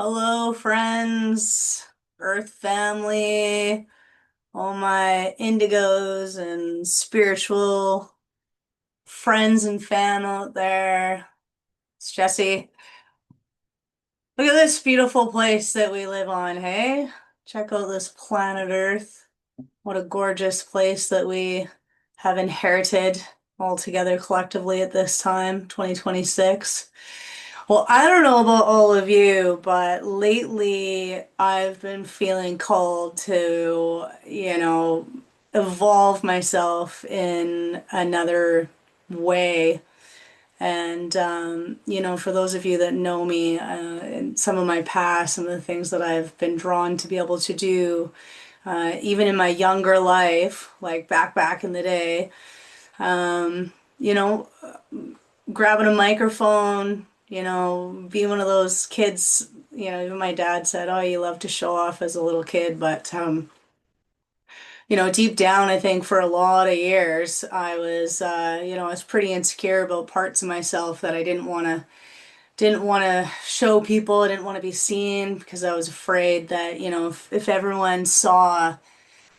Hello, friends, Earth family, all my indigos and spiritual friends and fam out there. It's Jessie. Look at this beautiful place that we live on, hey? Check out this planet Earth. What a gorgeous place that we have inherited all together collectively at this time, 2026. Well, I don't know about all of you, but lately I've been feeling called to, evolve myself in another way. And, for those of you that know me, in some of my past, some of the things that I've been drawn to be able to do, even in my younger life, like back in the day, you know, grabbing a microphone, be one of those kids, even my dad said, "Oh, you love to show off as a little kid," but deep down, I think for a lot of years, I was pretty insecure about parts of myself that I didn't want to show people. I didn't want to be seen because I was afraid that, if everyone saw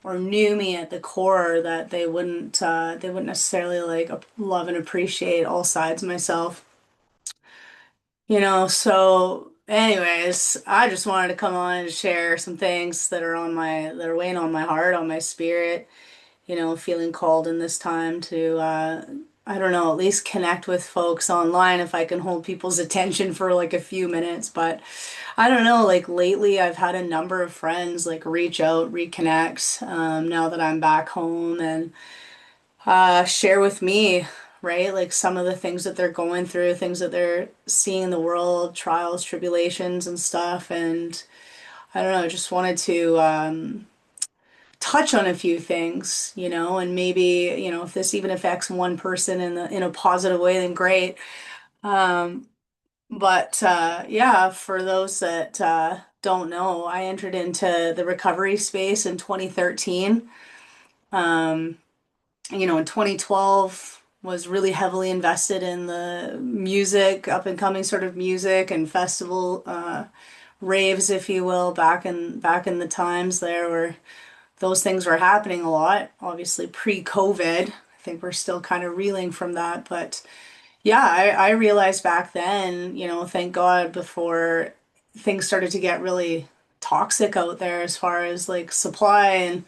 or knew me at the core, that they wouldn't necessarily like love and appreciate all sides of myself. So anyways, I just wanted to come on and share some things that are weighing on my heart, on my spirit, feeling called in this time to I don't know, at least connect with folks online if I can hold people's attention for like a few minutes. But I don't know, like lately I've had a number of friends like reach out, reconnect, now that I'm back home and share with me, right? Like some of the things that they're going through, things that they're seeing in the world, trials, tribulations, and stuff. And I don't know, just wanted to touch on a few things, and maybe, if this even affects one person in a positive way, then great. Um, but yeah, for those that don't know, I entered into the recovery space in 2013. Um, in 2012 was really heavily invested in the music, up and coming sort of music and festival raves, if you will, back in the times there where those things were happening a lot. Obviously pre-COVID. I think we're still kind of reeling from that, but yeah, I realized back then, thank God before things started to get really toxic out there as far as like supply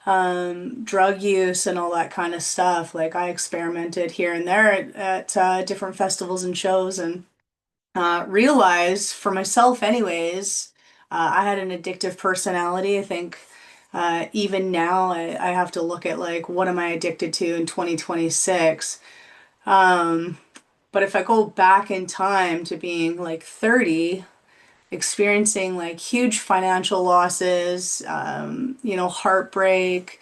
and drug use and all that kind of stuff. Like I experimented here and there at different festivals and shows and realized for myself anyways, I had an addictive personality. I think even now I have to look at like what am I addicted to in 2026. Um, but if I go back in time to being like 30, experiencing like huge financial losses, heartbreak,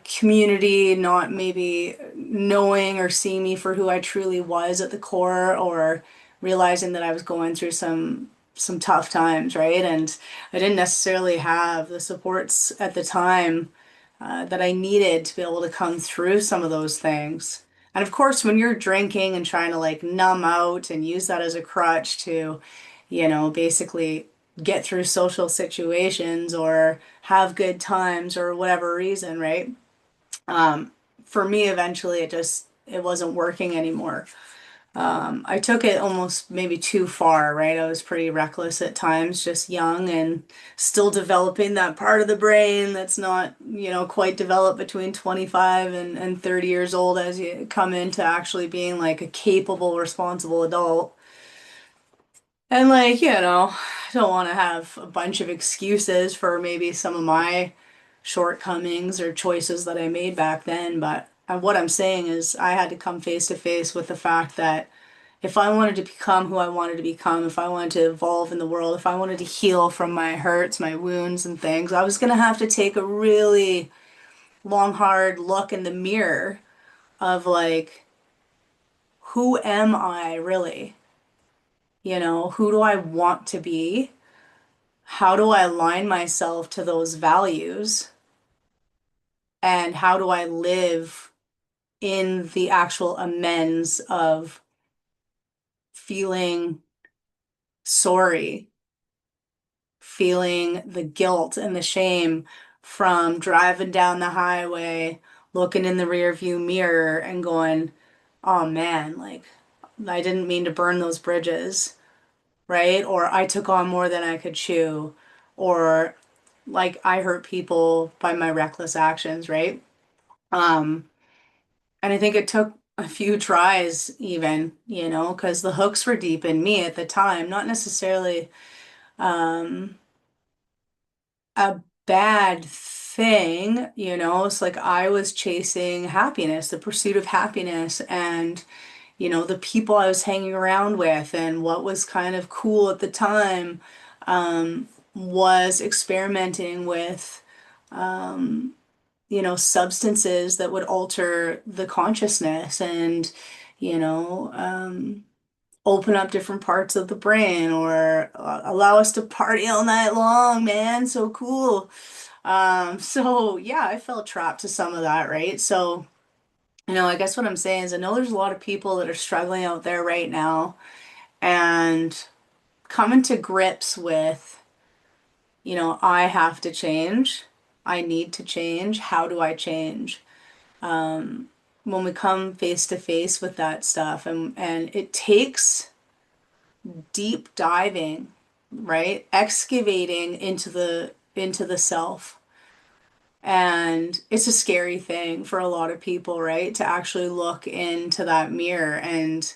community not maybe knowing or seeing me for who I truly was at the core, or realizing that I was going through some tough times, right? And I didn't necessarily have the supports at the time that I needed to be able to come through some of those things. And of course, when you're drinking and trying to like numb out and use that as a crutch to, basically get through social situations or have good times or whatever reason, right? Um, for me, eventually, it wasn't working anymore. I took it almost maybe too far, right? I was pretty reckless at times, just young and still developing that part of the brain that's not, quite developed between 25 and 30 years old as you come into actually being like a capable, responsible adult. And like, I don't want to have a bunch of excuses for maybe some of my shortcomings or choices that I made back then, but what I'm saying is I had to come face to face with the fact that if I wanted to become who I wanted to become, if I wanted to evolve in the world, if I wanted to heal from my hurts, my wounds and things, I was gonna have to take a really long, hard look in the mirror of like, who am I really? Who do I want to be? How do I align myself to those values? And how do I live in the actual amends of feeling sorry feeling the guilt and the shame from driving down the highway, looking in the rear view mirror and going, oh man, like I didn't mean to burn those bridges, right? Or I took on more than I could chew, or like I hurt people by my reckless actions, right? Um, and I think it took a few tries even, because the hooks were deep in me at the time, not necessarily um a bad thing, It's like I was chasing happiness, the pursuit of happiness, and the people I was hanging around with and what was kind of cool at the time was experimenting with substances that would alter the consciousness and, you know, um, open up different parts of the brain or allow us to party all night long, man. So cool. So yeah, I felt trapped to some of that, right? So, I guess what I'm saying is I know there's a lot of people that are struggling out there right now and coming to grips with, I have to change. I need to change. How do I change? When we come face to face with that stuff and it takes deep diving, right? Excavating into the self. And it's a scary thing for a lot of people, right? To actually look into that mirror and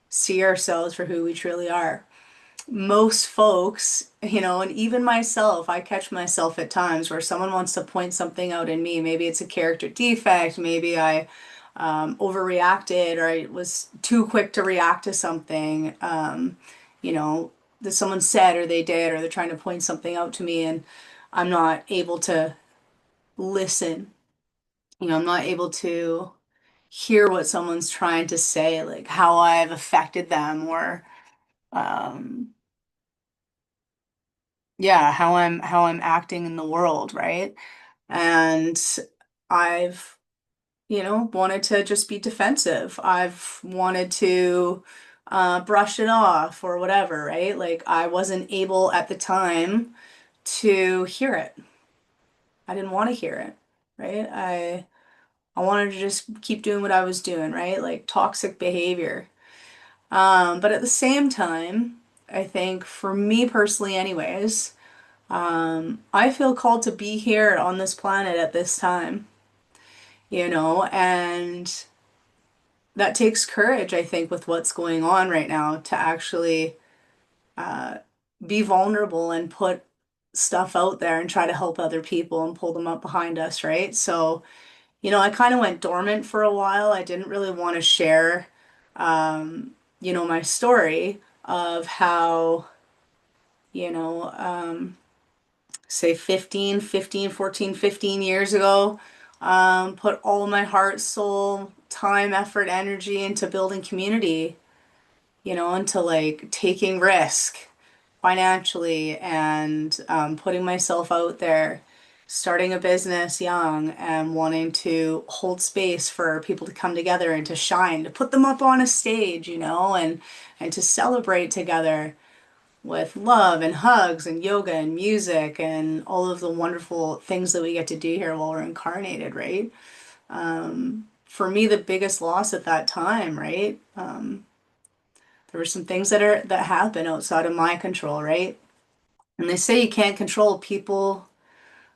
see ourselves for who we truly are. Most folks, and even myself, I catch myself at times where someone wants to point something out in me. Maybe it's a character defect, maybe I overreacted or I was too quick to react to something, you know, that someone said or they did, or they're trying to point something out to me and I'm not able to listen. I'm not able to hear what someone's trying to say, like how I've affected them or um yeah, how I'm acting in the world, right? And I've, wanted to just be defensive. I've wanted to brush it off or whatever, right? Like I wasn't able at the time to hear it. I didn't want to hear it, right? I wanted to just keep doing what I was doing, right? Like toxic behavior. But at the same time, I think for me personally, anyways, I feel called to be here on this planet at this time, and that takes courage, I think, with what's going on right now to actually uh, be vulnerable and put stuff out there and try to help other people and pull them up behind us, right? So, I kind of went dormant for a while. I didn't really want to share, my story of how, you know, say 15 years ago, put all my heart, soul, time, effort, energy into building community, into like taking risk financially and putting myself out there, starting a business young and wanting to hold space for people to come together and to shine, to put them up on a stage, and to celebrate together with love and hugs and yoga and music and all of the wonderful things that we get to do here while we're incarnated, right? For me, the biggest loss at that time, right? There were some things that happen outside of my control, right? And they say you can't control people,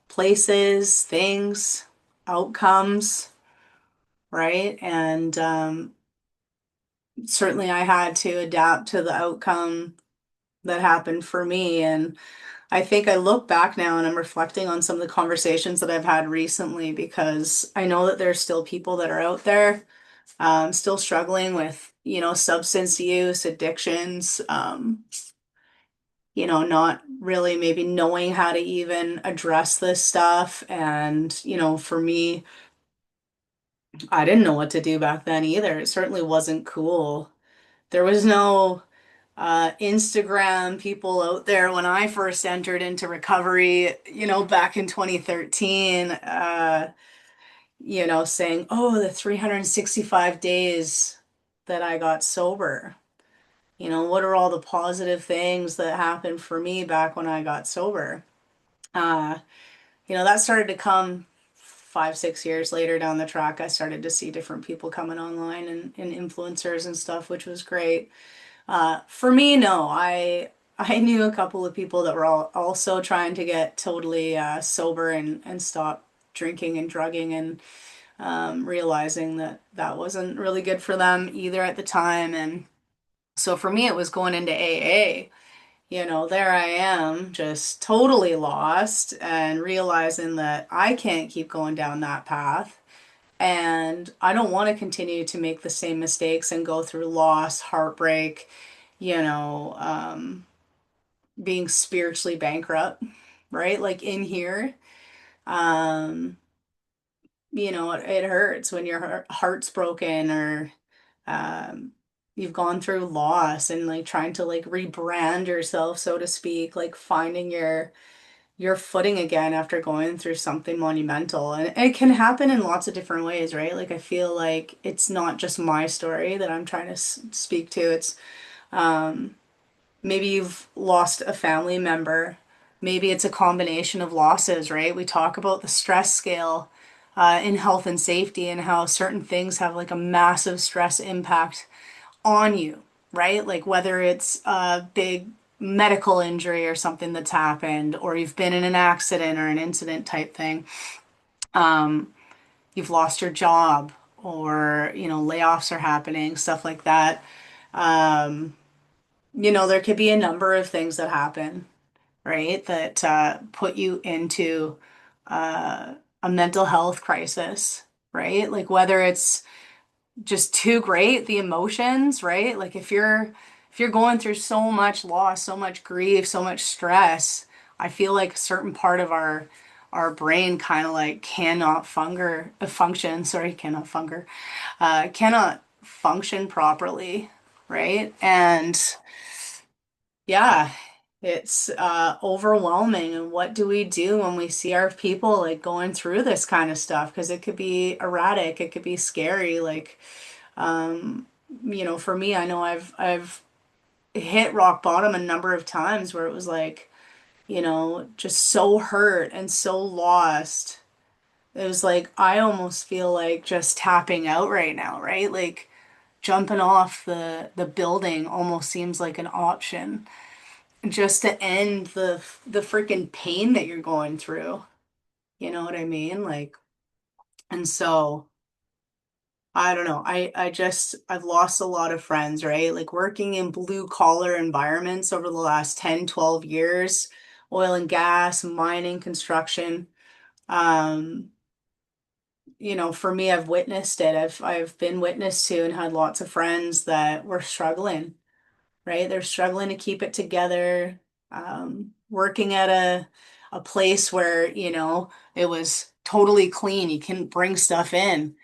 places, things, outcomes, right? And certainly I had to adapt to the outcome that happened for me. And I think I look back now and I'm reflecting on some of the conversations that I've had recently because I know that there's still people that are out there still struggling with, substance use, addictions, not really maybe knowing how to even address this stuff. And, for me, I didn't know what to do back then either. It certainly wasn't cool. There was no Instagram people out there when I first entered into recovery, back in 2013, saying, oh, the 365 days that I got sober. What are all the positive things that happened for me back when I got sober? Uh, that started to come 5, 6 years later down the track. I started to see different people coming online and influencers and stuff, which was great. For me, no, I knew a couple of people that were also trying to get totally sober and stop drinking and drugging and realizing that that wasn't really good for them either at the time. And so for me, it was going into AA. There I am, just totally lost and realizing that I can't keep going down that path. And I don't want to continue to make the same mistakes and go through loss, heartbreak, you know, um, being spiritually bankrupt, right? Like in here, um, it hurts when your heart's broken or um, you've gone through loss and like trying to like rebrand yourself, so to speak, like finding your footing again after going through something monumental. And it can happen in lots of different ways, right? Like I feel like it's not just my story that I'm trying to speak to. It's um, maybe you've lost a family member. Maybe it's a combination of losses, right? We talk about the stress scale in health and safety and how certain things have like a massive stress impact on you, right? Like whether it's a big medical injury or something that's happened, or you've been in an accident or an incident type thing. Um, you've lost your job, or layoffs are happening, stuff like that. Um, there could be a number of things that happen, right? That put you into uh, a mental health crisis, right? Like whether it's just too great, the emotions, right? Like if you're going through so much loss, so much grief, so much stress, I feel like a certain part of our brain kind of like cannot function properly, right? And yeah, it's overwhelming. And what do we do when we see our people like going through this kind of stuff? Because it could be erratic, it could be scary. Like, um, for me, I know I've hit rock bottom a number of times where it was like, just so hurt and so lost. It was like I almost feel like just tapping out right now, right? Like jumping off the building almost seems like an option just to end the freaking pain that you're going through. You know what I mean? Like, and so I don't know. I've lost a lot of friends, right? Like working in blue collar environments over the last 10, 12 years, oil and gas, mining, construction. Um, for me, I've witnessed it. I've been witness to and had lots of friends that were struggling, right? They're struggling to keep it together, working at a place where, it was totally clean. You can bring stuff in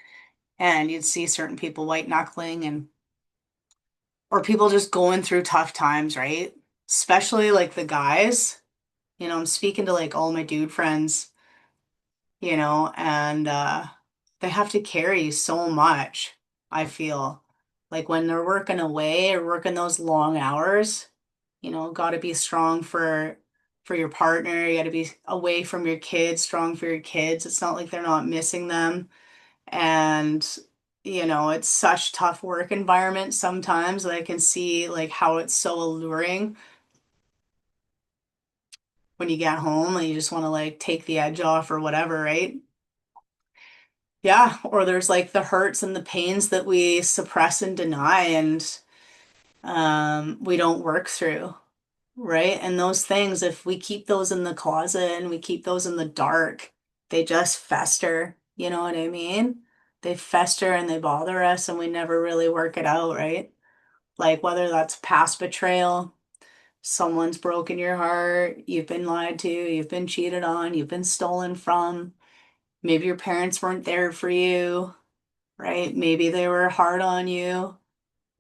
and you'd see certain people white knuckling and or people just going through tough times, right? Especially like the guys. I'm speaking to like all my dude friends, and they have to carry so much, I feel. Like when they're working away or working those long hours, got to be strong for your partner. You got to be away from your kids, strong for your kids. It's not like they're not missing them. And it's such tough work environment sometimes that I can see like how it's so alluring when you get home and you just want to like take the edge off or whatever, right? Yeah, or there's like the hurts and the pains that we suppress and deny and we don't work through, right? And those things, if we keep those in the closet and we keep those in the dark, they just fester. You know what I mean? They fester and they bother us and we never really work it out, right? Like whether that's past betrayal, someone's broken your heart, you've been lied to, you've been cheated on, you've been stolen from, maybe your parents weren't there for you, right? Maybe they were hard on you.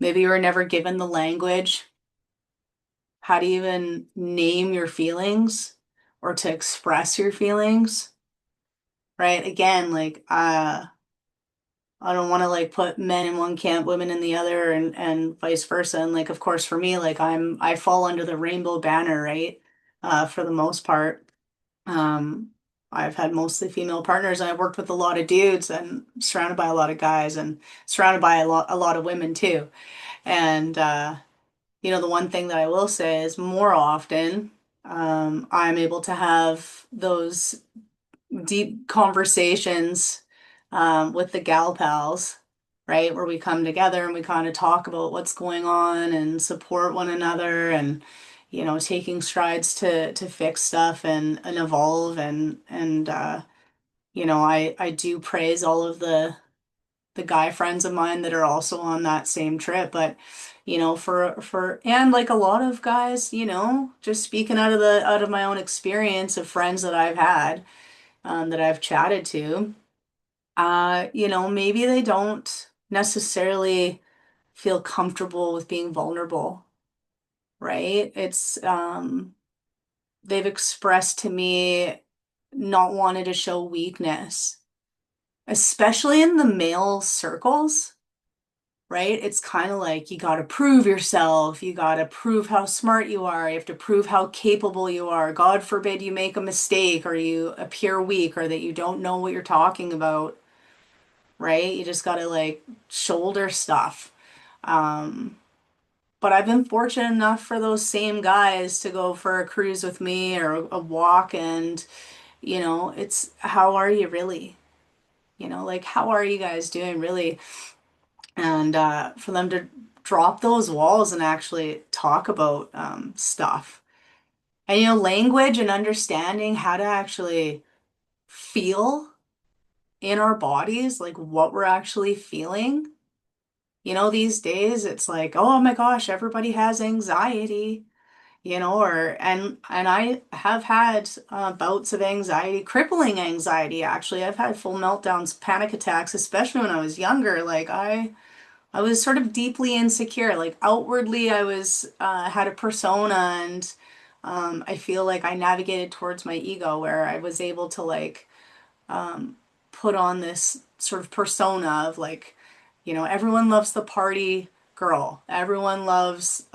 Maybe you were never given the language, how to even name your feelings or to express your feelings, right? Again, like I don't want to like put men in one camp, women in the other, and vice versa. And like, of course, for me, like I fall under the rainbow banner, right? For the most part. Um, I've had mostly female partners, and I've worked with a lot of dudes, and surrounded by a lot of guys, and surrounded by a lot of women too. And the one thing that I will say is more often, I'm able to have those deep conversations with the gal pals, right? Where we come together and we kind of talk about what's going on and support one another and, taking strides to fix stuff and evolve I do praise all of the guy friends of mine that are also on that same trip, but for and like a lot of guys, just speaking out of my own experience of friends that I've had that I've chatted to, maybe they don't necessarily feel comfortable with being vulnerable, right? They've expressed to me not wanting to show weakness, especially in the male circles, right? It's kind of like you got to prove yourself. You got to prove how smart you are. You have to prove how capable you are. God forbid you make a mistake or you appear weak or that you don't know what you're talking about, right? You just got to like shoulder stuff. Um, but I've been fortunate enough for those same guys to go for a cruise with me or a walk, and it's how are you really? Like how are you guys doing really? And for them to drop those walls and actually talk about stuff. And language and understanding how to actually feel in our bodies, like what we're actually feeling. These days it's like, oh my gosh, everybody has anxiety, and I have had bouts of anxiety, crippling anxiety, actually. I've had full meltdowns, panic attacks, especially when I was younger. Like I was sort of deeply insecure. Like outwardly, I was had a persona, and I feel like I navigated towards my ego, where I was able to like um, put on this sort of persona of like, everyone loves the party girl. Everyone loves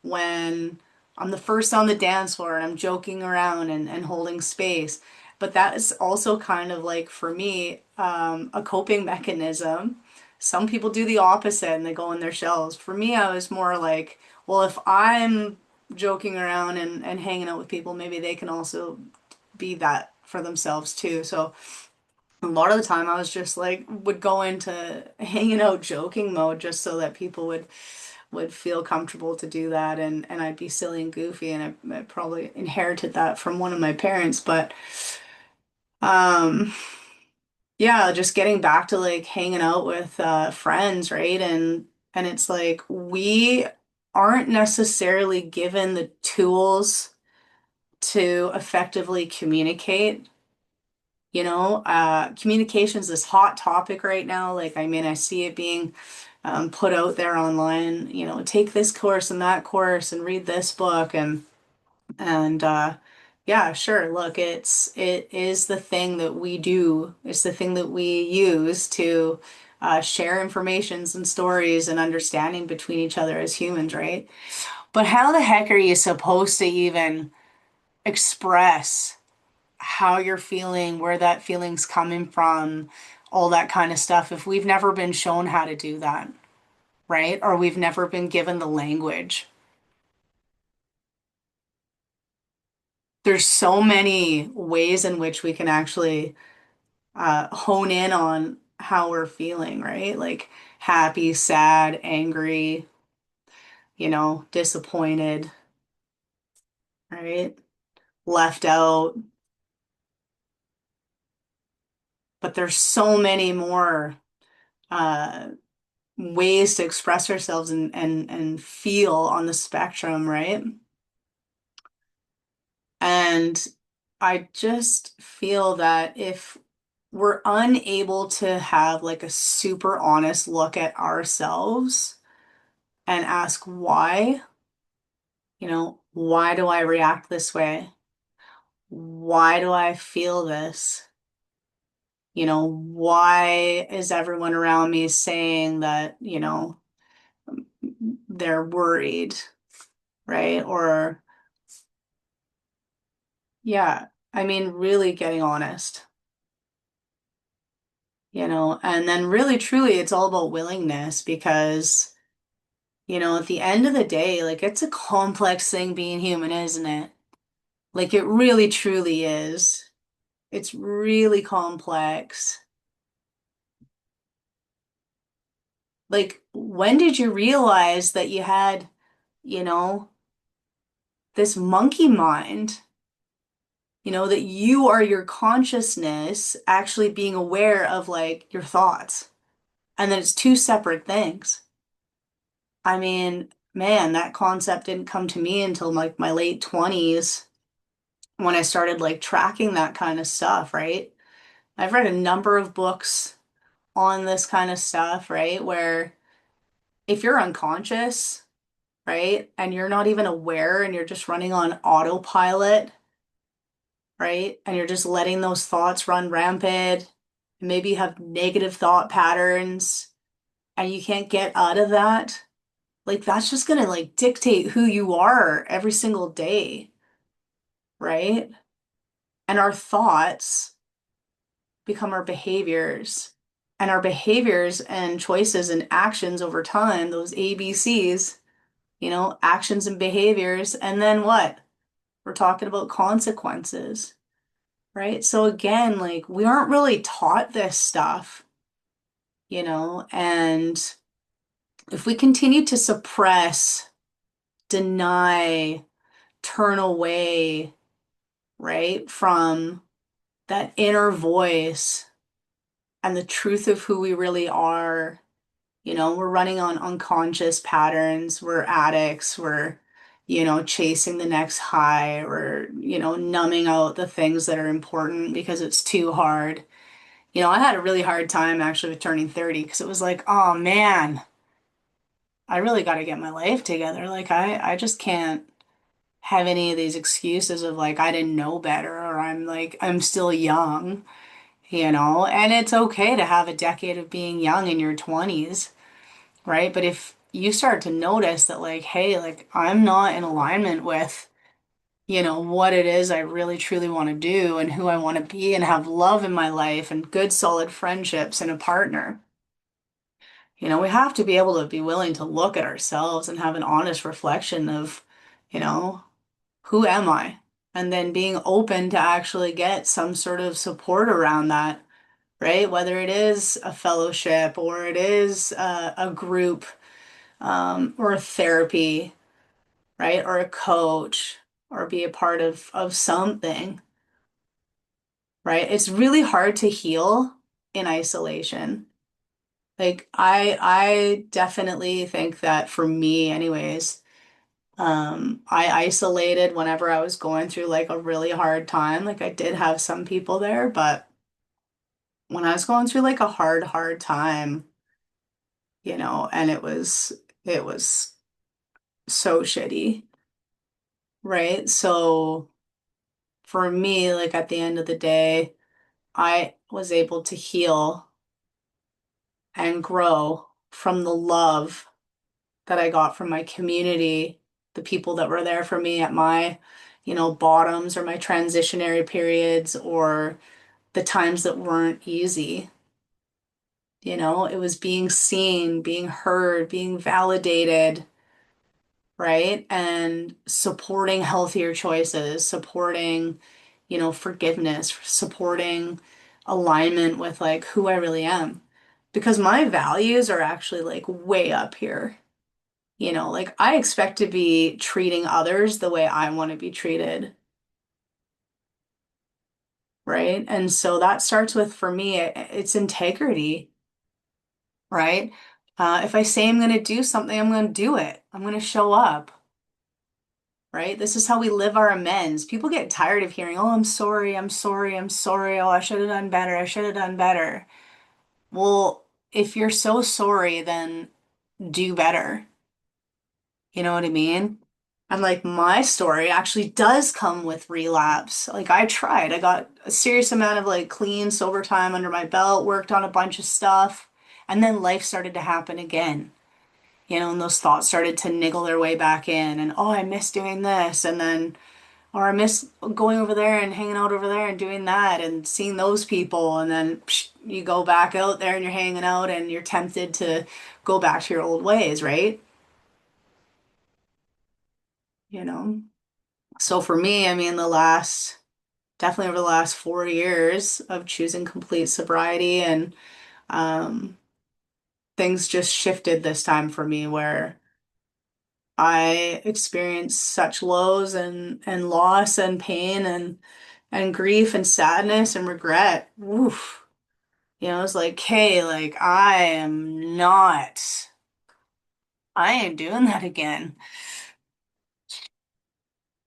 when I'm the first on the dance floor and I'm joking around and holding space. But that is also kind of like, for me, a coping mechanism. Some people do the opposite and they go in their shells. For me, I was more like, well, if I'm joking around and hanging out with people, maybe they can also be that for themselves too. So a lot of the time I was just like would go into hanging out joking mode just so that people would feel comfortable to do that, and I'd be silly and goofy, and I probably inherited that from one of my parents, but um yeah, just getting back to like hanging out with friends, right? And it's like we aren't necessarily given the tools to effectively communicate. Communication's this hot topic right now. Like, I mean, I see it being put out there online, take this course and that course and read this book and yeah, sure. Look, it is the thing that we do. It's the thing that we use to share informations and stories and understanding between each other as humans, right? But how the heck are you supposed to even express how you're feeling, where that feeling's coming from, all that kind of stuff, if we've never been shown how to do that, right? Or we've never been given the language. There's so many ways in which we can actually hone in on how we're feeling, right? Like happy, sad, angry, disappointed, right? Left out. But there's so many more uh, ways to express ourselves and feel on the spectrum, right? And I just feel that if we're unable to have like a super honest look at ourselves and ask why, why do I react this way? Why do I feel this? Why is everyone around me saying that, they're worried, right? Or, yeah, I mean, really getting honest, and then really, truly, it's all about willingness because, at the end of the day, like, it's a complex thing being human, isn't it? Like, it really, truly is. It's really complex. Like, when did you realize that you had, you know, this monkey mind? That you are your consciousness actually being aware of like your thoughts. And then it's two separate things. I mean, man, that concept didn't come to me until like my late 20s when I started like tracking that kind of stuff, right? I've read a number of books on this kind of stuff, right? Where if you're unconscious, right, and you're not even aware and you're just running on autopilot, right? And you're just letting those thoughts run rampant. Maybe you have negative thought patterns and you can't get out of that. Like that's just gonna like dictate who you are every single day, right? And our thoughts become our behaviors. And our behaviors and choices and actions over time, those ABCs, actions and behaviors. And then what? We're talking about consequences. Right? So again, like we aren't really taught this stuff, and if we continue to suppress, deny, turn away, right, from that inner voice and the truth of who we really are, we're running on unconscious patterns, we're addicts, we're, chasing the next high, we're, numbing out the things that are important because it's too hard. I had a really hard time actually with turning 30 because it was like, oh man, I really got to get my life together. Like I just can't have any of these excuses of like I didn't know better or I'm still young, and it's okay to have a decade of being young in your 20s, right? But if you start to notice that like, hey, like I'm not in alignment with, what it is I really truly want to do and who I want to be and have love in my life and good solid friendships and a partner. We have to be able to be willing to look at ourselves and have an honest reflection of, you know, who am I? And then being open to actually get some sort of support around that, right? Whether it is a fellowship or it is a group or a therapy, right? Or a coach or be a part of something, right? It's really hard to heal in isolation. Like I definitely think that for me anyways, I isolated whenever I was going through like a really hard time. Like I did have some people there, but when I was going through like a hard time, and it was so shitty, right? So for me, like at the end of the day, I was able to heal and grow from the love that I got from my community, the people that were there for me at my, bottoms or my transitionary periods or the times that weren't easy. It was being seen, being heard, being validated, right? And supporting healthier choices, supporting, forgiveness, supporting alignment with like who I really am. Because my values are actually like way up here. Like I expect to be treating others the way I want to be treated, right? And so that starts with, for me, it's integrity, right? If I say I'm going to do something, I'm going to do it. I'm going to show up, right? This is how we live our amends. People get tired of hearing, oh, I'm sorry, I'm sorry, I'm sorry. Oh, I should have done better. I should have done better. Well, if you're so sorry, then do better. You know what I mean? And like my story actually does come with relapse. Like I tried, I got a serious amount of like clean, sober time under my belt, worked on a bunch of stuff, and then life started to happen again. And those thoughts started to niggle their way back in, and oh, I miss doing this, and then, or I miss going over there and hanging out over there and doing that and seeing those people, and then psh, you go back out there and you're hanging out and you're tempted to go back to your old ways, right? You know? So for me, I mean, definitely over the last 4 years of choosing complete sobriety and um, things just shifted this time for me where I experienced such lows and loss and pain and grief and sadness and regret. Oof. It's like, hey, like I ain't doing that again.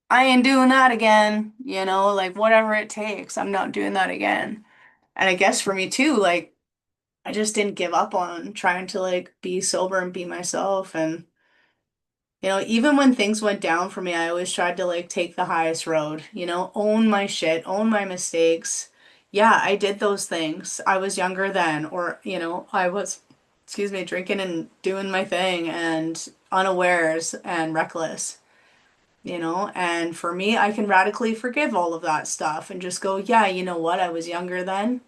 I ain't doing that again, like whatever it takes. I'm not doing that again. And I guess for me too, like I just didn't give up on trying to like be sober and be myself. And, even when things went down for me, I always tried to like take the highest road, own my shit, own my mistakes. Yeah, I did those things. I was younger then, or, I was, excuse me, drinking and doing my thing and unawares and reckless. And for me, I can radically forgive all of that stuff and just go, yeah, you know what? I was younger then.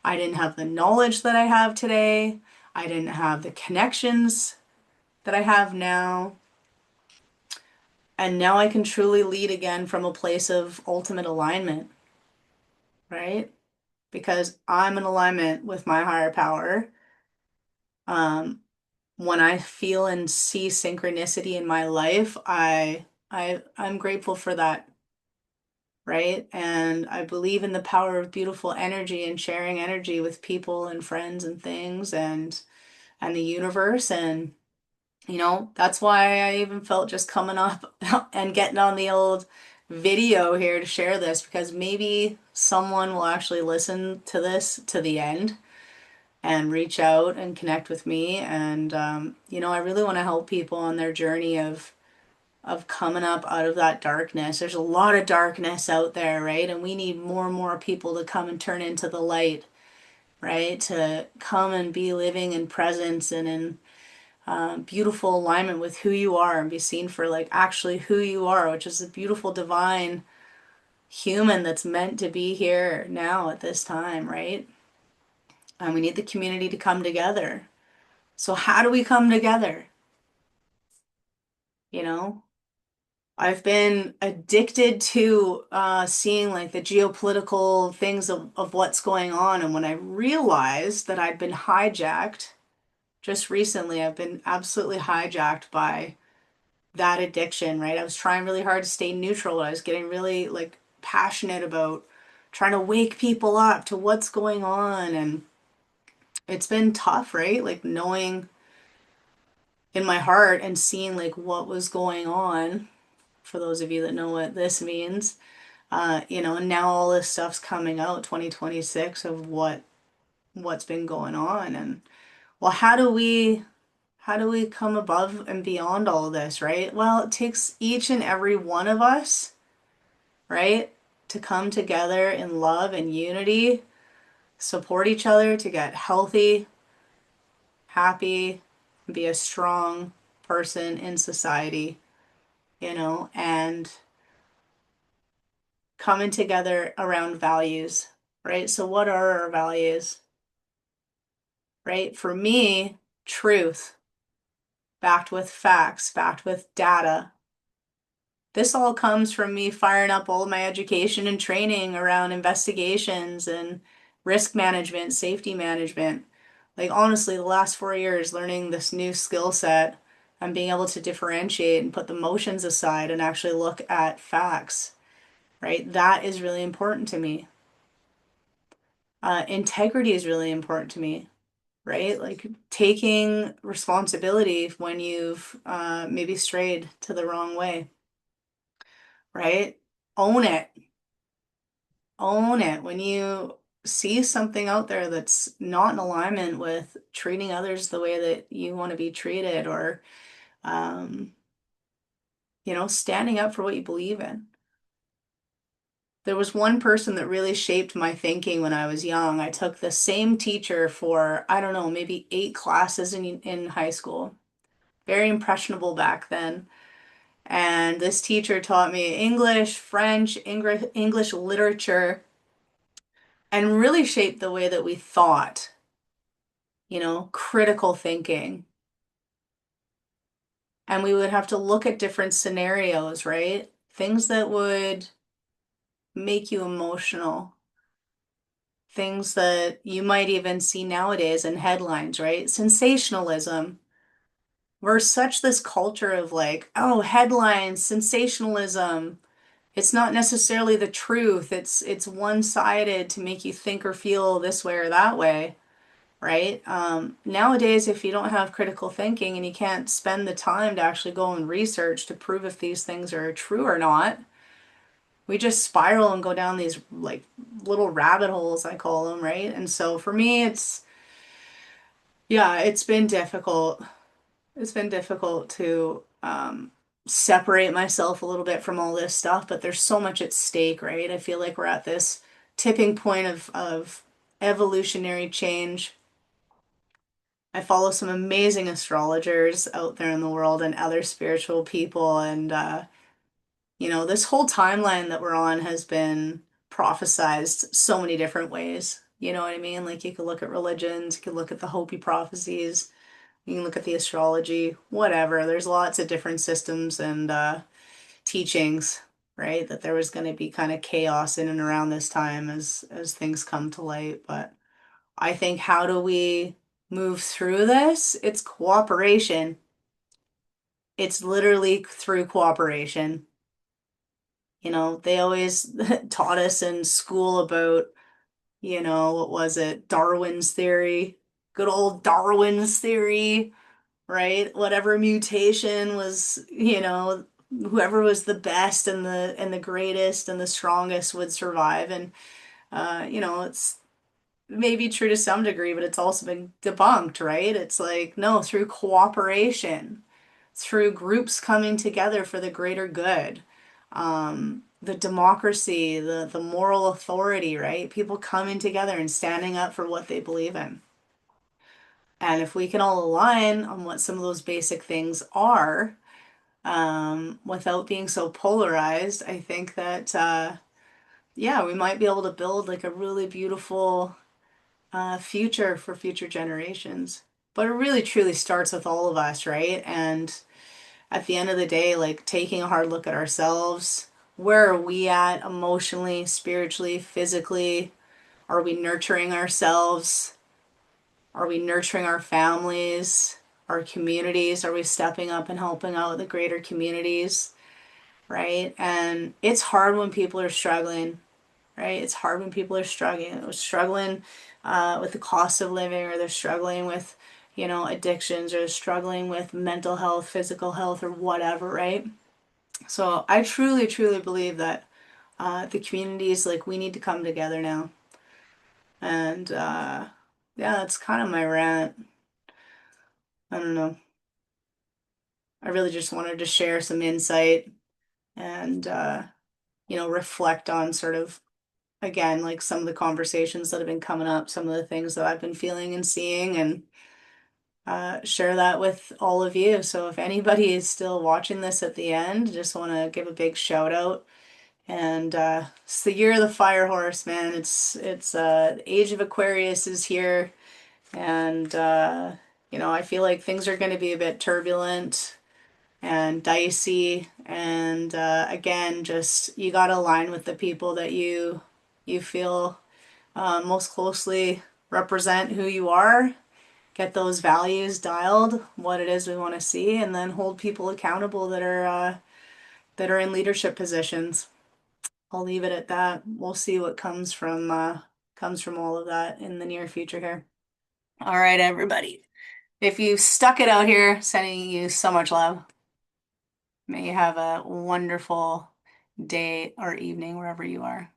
I didn't have the knowledge that I have today. I didn't have the connections that I have now. And now I can truly lead again from a place of ultimate alignment, right? Because I'm in alignment with my higher power. Um, when I feel and see synchronicity in my life, I'm grateful for that, right? And I believe in the power of beautiful energy and sharing energy with people and friends and things and the universe. And that's why I even felt just coming up and getting on the old video here to share this because maybe someone will actually listen to this to the end and reach out and connect with me. And I really want to help people on their journey of coming up out of that darkness. There's a lot of darkness out there, right? And we need more and more people to come and turn into the light, right? To come and be living in presence and in beautiful alignment with who you are and be seen for like actually who you are, which is a beautiful divine human that's meant to be here now at this time, right? And we need the community to come together. So how do we come together? You know, I've been addicted to seeing like the geopolitical things of what's going on. And when I realized that I'd been hijacked just recently, I've been absolutely hijacked by that addiction, right? I was trying really hard to stay neutral. I was getting really like passionate about trying to wake people up to what's going on. And it's been tough, right? Like knowing in my heart and seeing like what was going on, for those of you that know what this means. And now all this stuff's coming out 2026 of what's been going on. And well, how do we come above and beyond all of this, right? Well, it takes each and every one of us, right, to come together in love and unity, support each other to get healthy, happy, be a strong person in society, and coming together around values, right? So, what are our values, right? For me, truth, backed with facts, backed with data. This all comes from me firing up all of my education and training around investigations and risk management, safety management. Like, honestly, the last 4 years learning this new skill set and being able to differentiate and put the emotions aside and actually look at facts, right? That is really important to me. Integrity is really important to me, right? Like taking responsibility when you've maybe strayed to the wrong way, right? Own it. Own it. When you see something out there that's not in alignment with treating others the way that you want to be treated or um, standing up for what you believe in. There was one person that really shaped my thinking when I was young. I took the same teacher for, I don't know, maybe 8 classes in high school. Very impressionable back then. And this teacher taught me English, French, English literature, and really shaped the way that we thought, critical thinking. And we would have to look at different scenarios, right? Things that would make you emotional, things that you might even see nowadays in headlines, right? Sensationalism. We're such this culture of like, oh, headlines, sensationalism. It's not necessarily the truth. It's one-sided to make you think or feel this way or that way, right? Nowadays, if you don't have critical thinking and you can't spend the time to actually go and research to prove if these things are true or not, we just spiral and go down these like little rabbit holes, I call them, right? And so for me, yeah, it's been difficult. It's been difficult to separate myself a little bit from all this stuff, but there's so much at stake, right? I feel like we're at this tipping point of evolutionary change. I follow some amazing astrologers out there in the world and other spiritual people, and this whole timeline that we're on has been prophesized so many different ways. You know what I mean? Like you could look at religions, you could look at the Hopi prophecies, you can look at the astrology, whatever. There's lots of different systems and teachings, right? That there was going to be kind of chaos in and around this time as things come to light. But I think how do we move through this? It's cooperation. It's literally through cooperation. They always taught us in school about, what was it? Darwin's theory. Good old Darwin's theory, right? Whatever mutation was, whoever was the best and the greatest and the strongest would survive. And it's maybe true to some degree, but it's also been debunked, right? It's like, no, through cooperation, through groups coming together for the greater good. The democracy, the moral authority, right? People coming together and standing up for what they believe in. And if we can all align on what some of those basic things are, without being so polarized, I think that, yeah, we might be able to build like a really beautiful future for future generations. But it really truly starts with all of us, right? And at the end of the day, like taking a hard look at ourselves. Where are we at emotionally, spiritually, physically? Are we nurturing ourselves? Are we nurturing our families, our communities? Are we stepping up and helping out the greater communities, right? And it's hard when people are struggling, right? It's hard when people are struggling with the cost of living, or they're struggling with, addictions, or they're struggling with mental health, physical health, or whatever, right? So I truly, truly believe that the communities, like, we need to come together now. And yeah, that's kind of my rant. I don't know. I really just wanted to share some insight and, reflect on sort of, again, like some of the conversations that have been coming up, some of the things that I've been feeling and seeing, and share that with all of you. So if anybody is still watching this at the end, just want to give a big shout out. And it's the year of the fire horse, man. It's the age of Aquarius is here, and I feel like things are going to be a bit turbulent and dicey. And again, just you got to align with the people that you feel most closely represent who you are. Get those values dialed, what it is we want to see, and then hold people accountable that are in leadership positions. I'll leave it at that. We'll see what comes from all of that in the near future here. All right, everybody. If you stuck it out here, sending you so much love. May you have a wonderful day or evening wherever you are.